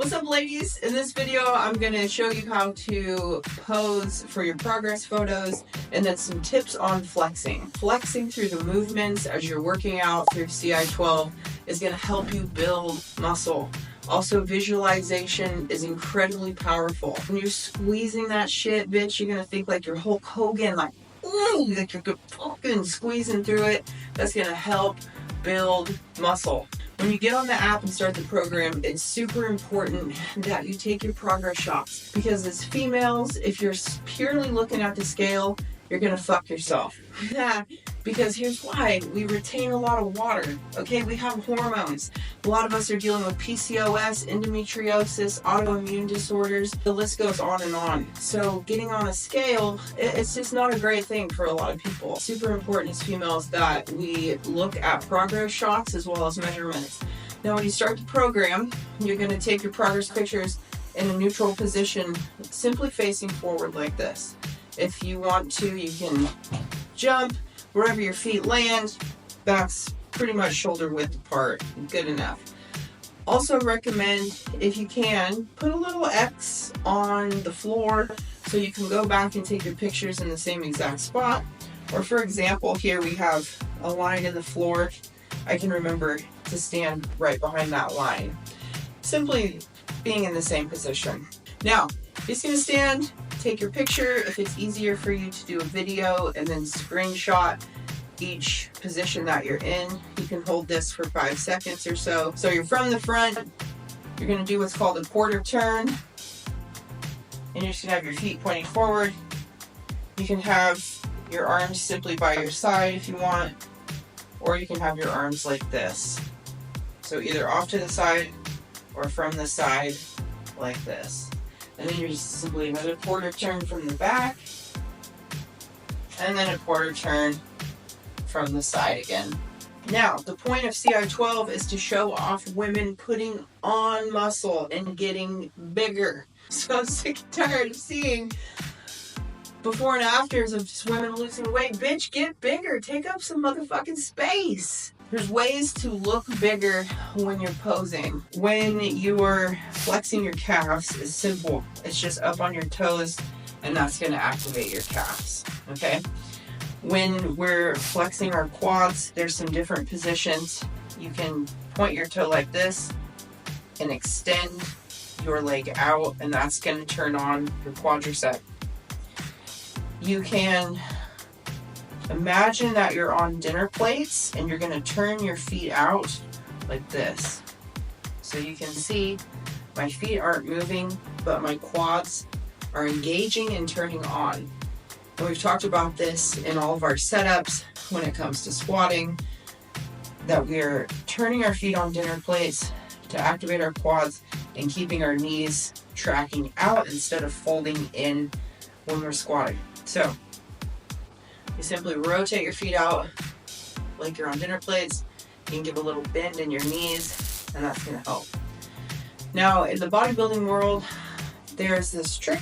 What's up, ladies? In this video, I'm going to show you how to pose for your progress photos and then some tips on flexing. Flexing through the movements as you're working out through 𝗖𝗢𝗚𝗚𝗚 is going to help you build muscle. Also, visualization is incredibly powerful. When you're squeezing that shit, bitch, you're going to think like you're Hulk Hogan, like you're fucking squeezing through it. That's going to help build muscle. When you get on the app and start the program, it's super important that you take your progress shots, because as females, if you're purely looking at the scale, you're gonna fuck yourself. Because here's why: we retain a lot of water, okay? We have hormones. A lot of us are dealing with PCOS, endometriosis, autoimmune disorders. The list goes on and on. So getting on a scale, it's just not a great thing for a lot of people. Super important as females that we look at progress shots as well as measurements. Now, when you start the program, you're gonna take your progress pictures in a neutral position, simply facing forward like this. If you want to, you can jump wherever your feet land. Back's pretty much shoulder width apart. Good enough. Also recommend, if you can, put a little X on the floor so you can go back and take your pictures in the same exact spot. Or for example, here we have a line in the floor. I can remember to stand right behind that line. Simply being in the same position. Now, just gonna stand, take your picture. If it's easier for you to do a video and then screenshot each position that you're in, you can hold this for 5 seconds or so. So you're from the front, you're gonna do what's called a quarter turn, and you're just gonna have your feet pointing forward. You can have your arms simply by your side if you want, or you can have your arms like this. So either off to the side or from the side like this. And then you're just simply another quarter turn from the back, and then a quarter turn from the side again. Now, the point of 𝗖𝗢𝗚𝗚𝗚 is to show off women putting on muscle and getting bigger. So I'm sick and tired of seeing before and afters of just women losing weight. Bitch, get bigger. Take up some motherfucking space. There's ways to look bigger when you're posing. When you're flexing your calves, it's simple. It's just up on your toes, and that's gonna activate your calves, okay? When we're flexing our quads, there's some different positions. You can point your toe like this and extend your leg out, and that's gonna turn on your quadricep. You can imagine that you're on dinner plates and you're going to turn your feet out like this. So you can see my feet aren't moving, but my quads are engaging and turning on. And we've talked about this in all of our setups when it comes to squatting, that we're turning our feet on dinner plates to activate our quads and keeping our knees tracking out instead of folding in when we're squatting. So you simply rotate your feet out like you're on dinner plates. You can give a little bend in your knees, and that's going to help. Now, in the bodybuilding world, there's this trick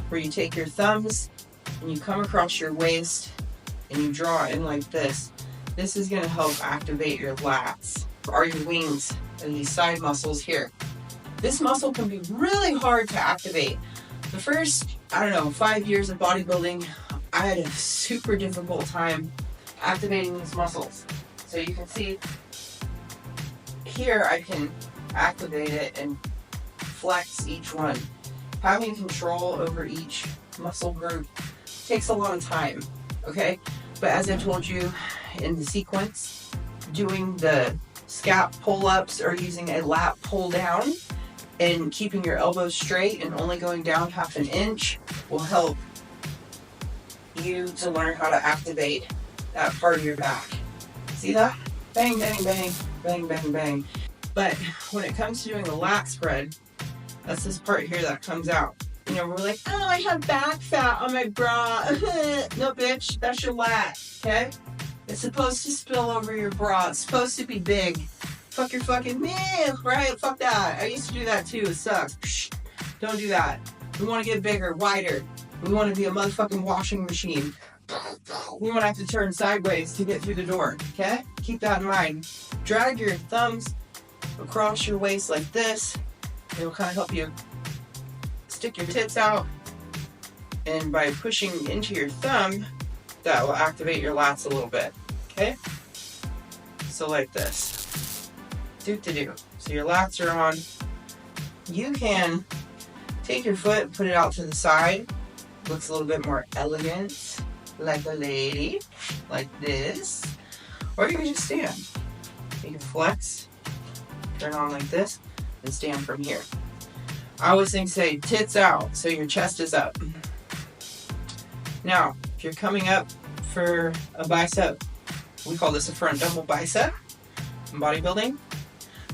where you take your thumbs and you come across your waist and you draw in like this. This is going to help activate your lats or your wings and these side muscles here. This muscle can be really hard to activate. The first, 5 years of bodybuilding, I had a super difficult time activating these muscles. So you can see here I can activate it and flex each one. Having control over each muscle group takes a lot of time, okay? But as I told you in the sequence, doing the scap pull-ups or using a lat pull down and keeping your elbows straight and only going down 1/2 inch will help you to learn how to activate that part of your back. See that? Bang, bang, bang, bang, bang, bang. But when it comes to doing the lat spread, that's this part here that comes out. You know, we're like, oh, I have back fat on my bra. No, bitch, that's your lat, okay? It's supposed to spill over your bra. It's supposed to be big. Fuck your fucking man, right? Fuck that. I used to do that too. It sucks. Psh, don't do that. We want to get bigger, wider. We want to be a motherfucking washing machine. We want to have to turn sideways to get through the door, okay? Keep that in mind. Drag your thumbs across your waist like this It'll kind of help you stick your tits out, and by pushing into your thumb, that will activate your lats a little bit, okay? So like this. Do-do-do. So your lats are on. You can take your foot and put it out to the side. Looks a little bit more elegant, like a lady, like this. Or you can just stand. You can flex, turn on like this, and stand from here. I always think, say, tits out, so your chest is up. Now, if you're coming up for a bicep, we call this a front double bicep in bodybuilding.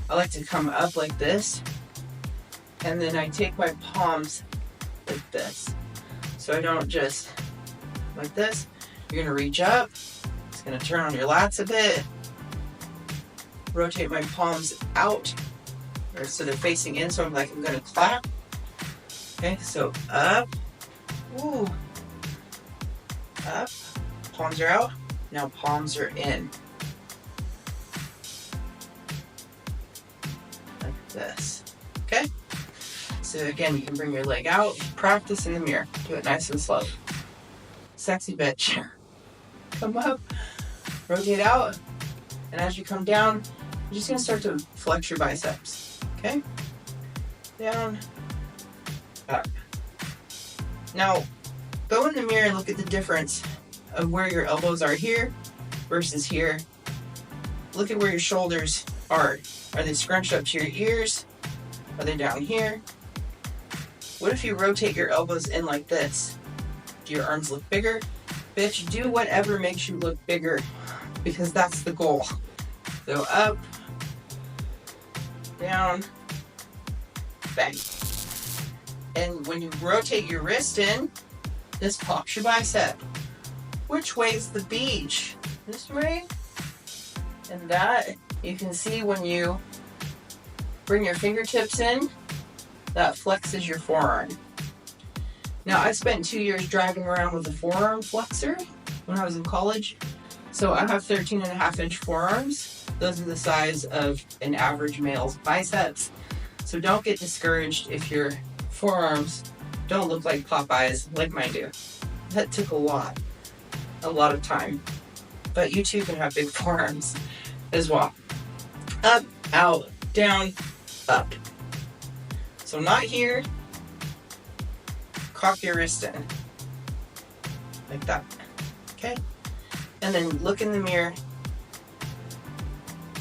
I like to come up like this, and then I take my palms like this. So I don't just like this. You're gonna reach up. It's gonna turn on your lats a bit. Rotate my palms out, or so they're facing in, so I'm gonna clap. Okay, so up, ooh, up, palms are out, now palms are in. Like this, okay? So again, you can bring your leg out, practice in the mirror, do it nice and slow. Sexy bitch. Come up, rotate out, and as you come down, you're just gonna start to flex your biceps, okay? Down, up. Now, go in the mirror and look at the difference of where your elbows are here versus here. Look at where your shoulders are. Are they scrunched up to your ears? Are they down here? What if you rotate your elbows in like this? Do your arms look bigger? Bitch, do whatever makes you look bigger, because that's the goal. So up, down, bang. And when you rotate your wrist in, this pops your bicep. Which way's the beach? This way? And that, you can see when you bring your fingertips in, that flexes your forearm. Now, I spent 2 years driving around with a forearm flexor when I was in college. So I have 13.5-inch forearms. Those are the size of an average male's biceps. So don't get discouraged if your forearms don't look like Popeyes like mine do. That took a lot of time. But you too can have big forearms as well. Up, out, down, up. So not here. Cock your wrist in. Like that. Okay? And then look in the mirror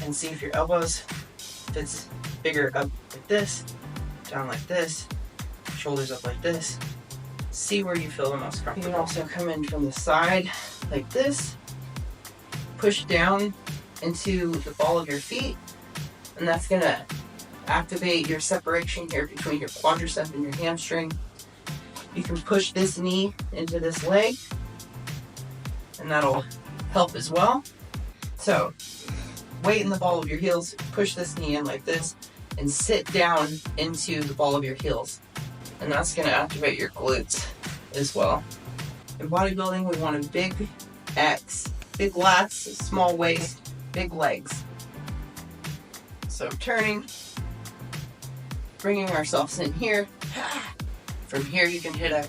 and see if your elbows fits bigger up like this, down like this, shoulders up like this. See where you feel the most comfortable. You can also come in from the side like this, push down into the ball of your feet, and that's gonna activate your separation here between your quadricep and your hamstring. You can push this knee into this leg, and that'll help as well. So, weight in the ball of your heels, push this knee in like this, and sit down into the ball of your heels. And that's gonna activate your glutes as well. In bodybuilding, we want a big X, big lats, small waist, big legs. So turning, bringing ourselves in here. From here, you can hit a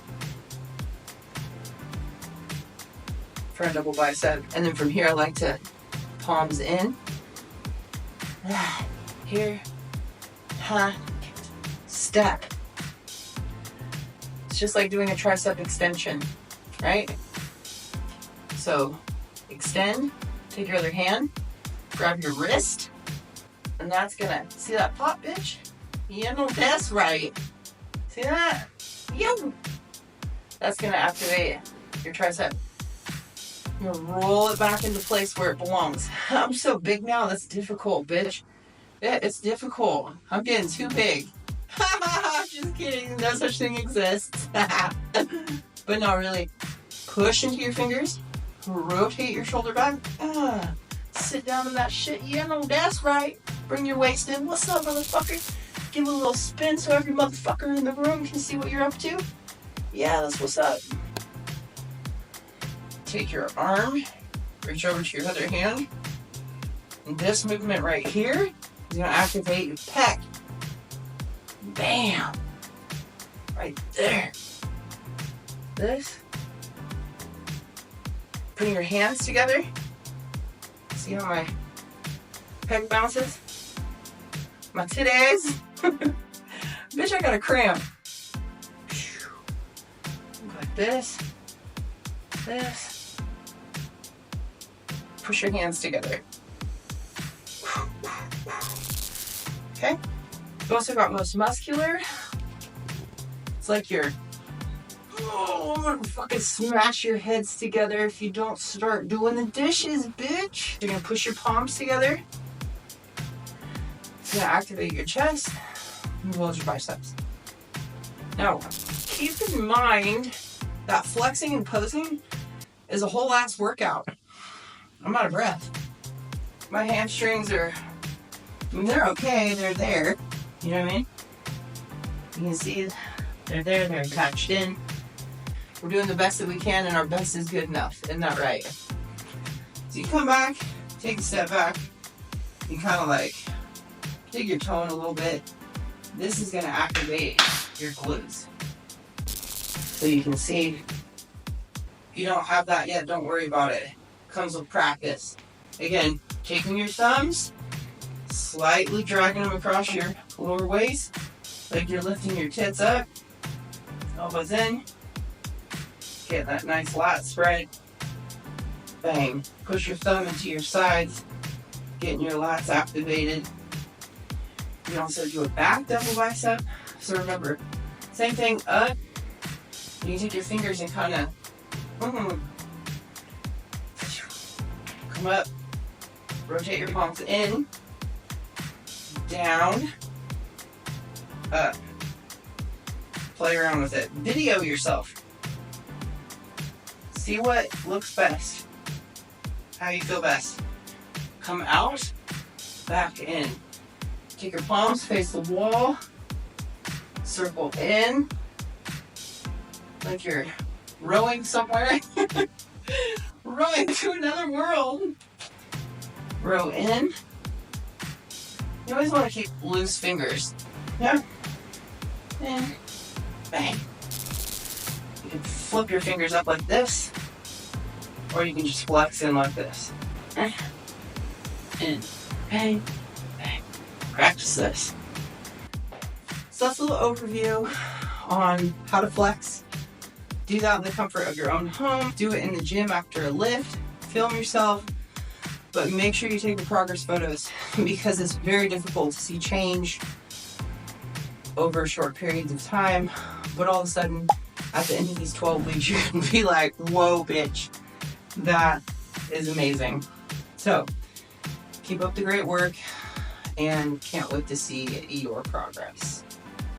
front double bicep. And then from here, I like to palms in. Here, step. It's just like doing a tricep extension, right? So extend, take your other hand, grab your wrist, and that's gonna, see that pop, bitch? Yeah, no, that's right. See that? Yo! That's gonna activate your tricep. You're gonna roll it back into place where it belongs. I'm so big now, that's difficult, bitch. It's difficult. I'm getting too big. Just kidding, no such thing exists. But no, really. Push into your fingers, rotate your shoulder back. Sit down in that shit. Yeah, no, that's right. Bring your waist in. What's up, motherfucker? Give it a little spin so every motherfucker in the room can see what you're up to. Yeah, that's what's up. Take your arm, reach over to your other hand. And this movement right here is going to activate your pec. Bam. Right there. This. Putting your hands together. See how my pec bounces? My titties. Bitch, I got a cramp. Like this. This. Push your hands together. Okay. You also got most muscular. It's like you're, oh, I'm gonna fucking smash your heads together if you don't start doing the dishes, bitch. You're gonna push your palms together. It's gonna activate your chest and build your biceps. Now, keep in mind that flexing and posing is a whole ass workout. I'm out of breath. My hamstrings are, I mean, they're okay, they're there. You know what I mean? You can see they're there, they're attached in. We're doing the best that we can, and our best is good enough. Isn't that right? So you come back, take a step back. You kind of like dig your toe in a little bit. This is going to activate your glutes. So you can see, if you don't have that yet, don't worry about it. It comes with practice. Again, taking your thumbs, slightly dragging them across your lower waist, like you're lifting your tits up, elbows in, get that nice lat spread, bang, push your thumb into your sides, getting your lats activated. You can also do a back double bicep, so remember, same thing, up, you can take your fingers and kind of, come up, rotate your palms in, down, up. Play around with it. Video yourself. See what looks best. How you feel best. Come out, back in. Take your palms, face the wall, circle in, like you're rowing somewhere. Rowing to another world. Row in. You always want to keep loose fingers. Yeah. And bang. You can flip your fingers up like this, or you can just flex in like this. And bang, bang. Practice this. So that's a little overview on how to flex. Do that in the comfort of your own home. Do it in the gym after a lift. Film yourself. But make sure you take the progress photos because it's very difficult to see change over short periods of time. But all of a sudden, at the end of these 12 weeks, you're going to be like, whoa, bitch, that is amazing. So keep up the great work and can't wait to see your progress.